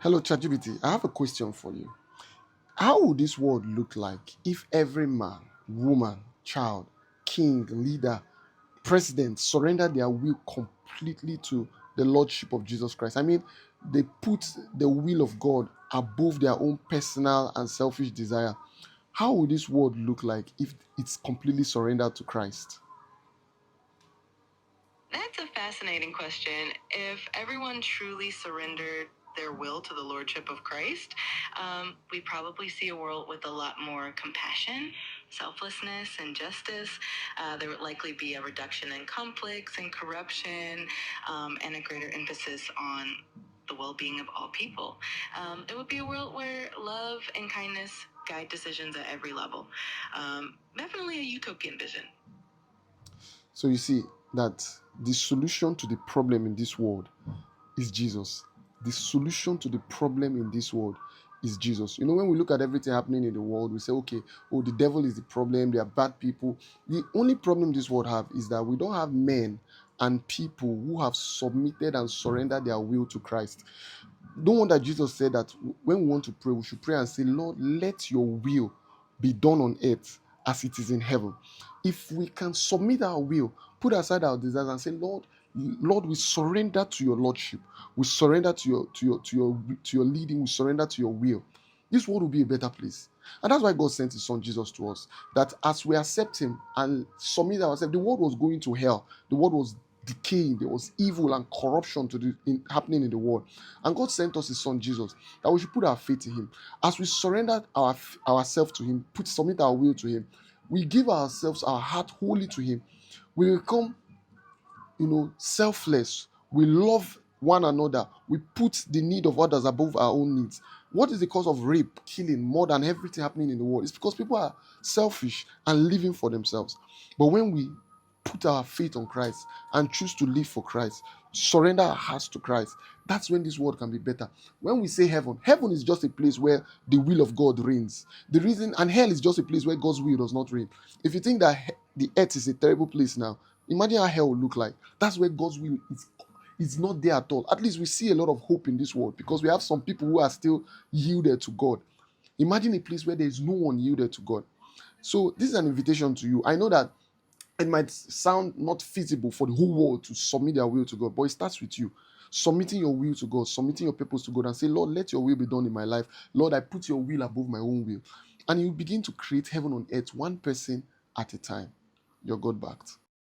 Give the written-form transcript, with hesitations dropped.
Hello, ChatGPT. I have a question for you. How would this world look like if every man, woman, child, king, leader, president surrendered their will completely to the lordship of Jesus Christ? I mean, they put the will of God above their own personal and selfish desire. How would this world look like if it's completely surrendered to Christ? That's a fascinating question. If everyone truly surrendered their will to the Lordship of Christ, we probably see a world with a lot more compassion, selflessness, and justice. There would likely be a reduction in conflicts and corruption, and a greater emphasis on the well being of all people. It would be a world where love and kindness guide decisions at every level. Definitely a utopian vision. So you see that the solution to the problem in this world is Jesus. The solution to the problem in this world is Jesus. You know, when we look at everything happening in the world, we say, okay, oh, the devil is the problem, they are bad people. The only problem this world have is that we don't have men and people who have submitted and surrendered their will to Christ. Don't wonder Jesus said that when we want to pray, we should pray and say, Lord, let your will be done on earth as it is in heaven. If we can submit our will, put aside our desires and say, Lord, we surrender to your lordship. We surrender to your leading. We surrender to your will. This world will be a better place. And that's why God sent his son Jesus to us. That as we accept him and submit ourselves, the world was going to hell. The world was decaying. There was evil and corruption happening in the world. And God sent us his son Jesus, that we should put our faith in him. As we surrender ourselves to him, submit our will to him, we give ourselves, our heart wholly to him. We become, selfless. We love one another. We put the need of others above our own needs. What is the cause of rape, killing, more than everything happening in the world? It's because people are selfish and living for themselves. But when we put our faith on Christ and choose to live for Christ, surrender our hearts to Christ, that's when this world can be better. When we say heaven, heaven is just a place where the will of God reigns. And hell is just a place where God's will does not reign. If you think that the earth is a terrible place now, imagine how hell will look like. That's where God's will is not there at all. At least we see a lot of hope in this world because we have some people who are still yielded to God. Imagine a place where there is no one yielded to God. So this is an invitation to you. I know that it might sound not feasible for the whole world to submit their will to God, but it starts with you. Submitting your will to God, submitting your purpose to God, and say, Lord, let your will be done in my life. Lord, I put your will above my own will. And you begin to create heaven on earth, one person at a time. Your God backed.